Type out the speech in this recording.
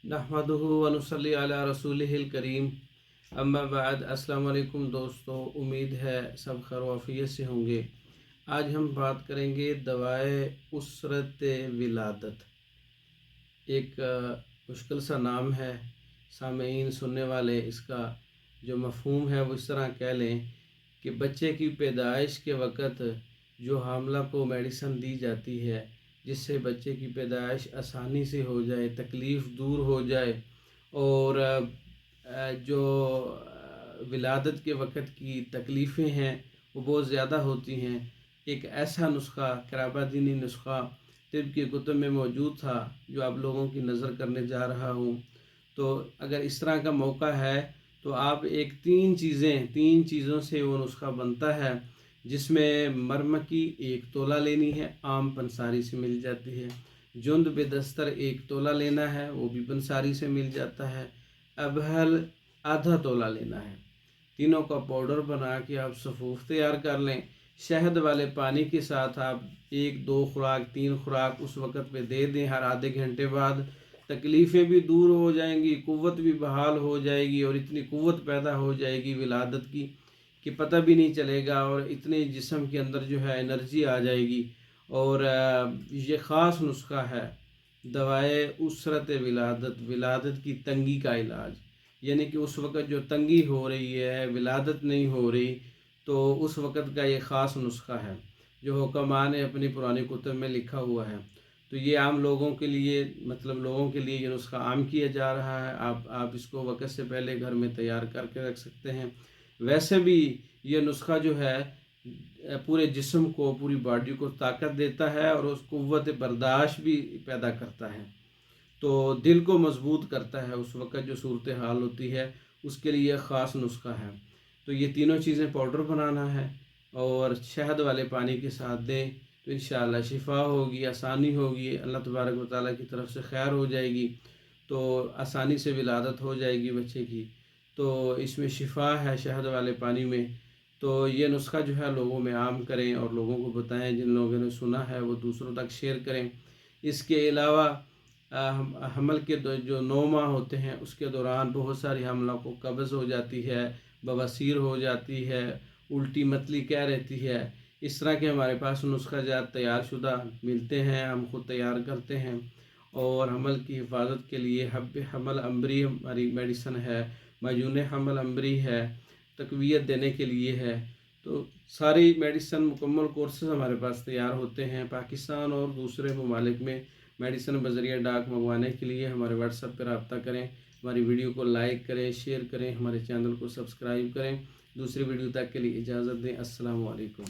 नहमदुहु व नुसल्ली अला रसूलिहिल करीम अम्मा बाद। अस्सलाम वालेकुम दोस्तों, उम्मीद है सब खैर वाफियत से होंगे। आज हम बात करेंगे दवाए उसरत विलादत। एक मुश्किल सा नाम है, सामीन सुनने वाले इसका जो मफ़हूम है वो इस तरह कह लें कि बच्चे की पैदाइश के वक़्त जो हामला को मेडिसन दी जाती है जिससे बच्चे की पैदाइश आसानी से हो जाए, तकलीफ़ दूर हो जाए और जो विलादत के वक़्त की तकलीफ़ें हैं वो बहुत ज़्यादा होती हैं। एक ऐसा नुस्ख़ा, कराबादीनी नुस्ख़ा तिब की कुतुब में मौजूद था जो आप लोगों की नज़र करने जा रहा हूँ। तो अगर इस तरह का मौका है तो आप एक तीन चीज़ों से वो नुस्ख़ा बनता है, जिसमें मरम की 1 तोला लेनी है, आम पंसारी से मिल जाती है। जुंद बेदस्तर 1 तोला लेना है, वो भी पंसारी से मिल जाता है। अबहल आधा तोला लेना है। तीनों का पाउडर बना के आप सफ़ूफ तैयार कर लें। शहद वाले पानी के साथ आप 1-2 खुराक 3 खुराक उस वक़्त पे दे दें हर आधे घंटे बाद। तकलीफ़ें भी दूर हो जाएंगी, क़ुव्वत भी बहाल हो जाएगी और इतनी क़ुव्वत पैदा हो जाएगी विलादत की कि पता भी नहीं चलेगा और इतने जिस्म के अंदर जो है एनर्जी आ जाएगी। और ये ख़ास नुस्ख़ा है दवाए उसरत विलादत, विलादत की तंगी का इलाज। यानी कि उस वक़्त जो तंगी हो रही है, विलादत नहीं हो रही, तो उस वक़्त का ये ख़ास नुस्ख़ा है जो हुक्मा ने अपनी पुरानी कुतुब में लिखा हुआ है। तो ये आम लोगों के लिए, मतलब लोगों के लिए ये नुस्ख़ा आम किया जा रहा है। आप इसको वक़्त से पहले घर में तैयार करके रख सकते हैं। वैसे भी ये नुस्ख़ा जो है पूरे जिस्म को, पूरी बॉडी को ताकत देता है और उस क़ुव्वत बर्दाश्त भी पैदा करता है। तो दिल को मजबूत करता है। उस वक़्त जो सूरत हाल होती है उसके लिए ख़ास नुस्ख़ा है। तो ये तीनों चीज़ें पाउडर बनाना है और शहद वाले पानी के साथ दें तो इंशाअल्लाह शिफा होगी, आसानी होगी, अल्लाह तबारक व तआला की तरफ से खैर हो जाएगी। तो आसानी से विलादत हो जाएगी बच्चे की। तो इसमें शिफा है शहद वाले पानी में। तो ये नुस्ख़ा जो है लोगों में आम करें और लोगों को बताएं। जिन लोगों ने सुना है वो दूसरों तक शेयर करें। इसके अलावा हमल के जो 9 माह होते हैं उसके दौरान बहुत सारी हमलों को कब्ज़ हो जाती है, बवासीर हो जाती है, उल्टी मतली क्या रहती है। इस तरह के हमारे पास नुस्ख़ा जात तैयार शुदा मिलते हैं, हम खुद तैयार करते हैं। और हमल की हिफाजत के लिए हब्ब हमल अम्बरी हमारी मेडिसन है, माजून हमल अम्बरी है, तक़वियत देने के लिए है। तो सारी मेडिसन मुकम्मल कोर्सेज़ हमारे पास तैयार होते हैं। पाकिस्तान और दूसरे ममालिक में मेडिसन बज़रिया डाक मंगवाने के लिए हमारे व्हाट्सएप पर रब्ता करें। हमारी वीडियो को लाइक करें, शेयर करें, हमारे चैनल को सब्सक्राइब करें। दूसरी वीडियो तक के लिए इजाज़त दें। अस्सलामु अलैकुम।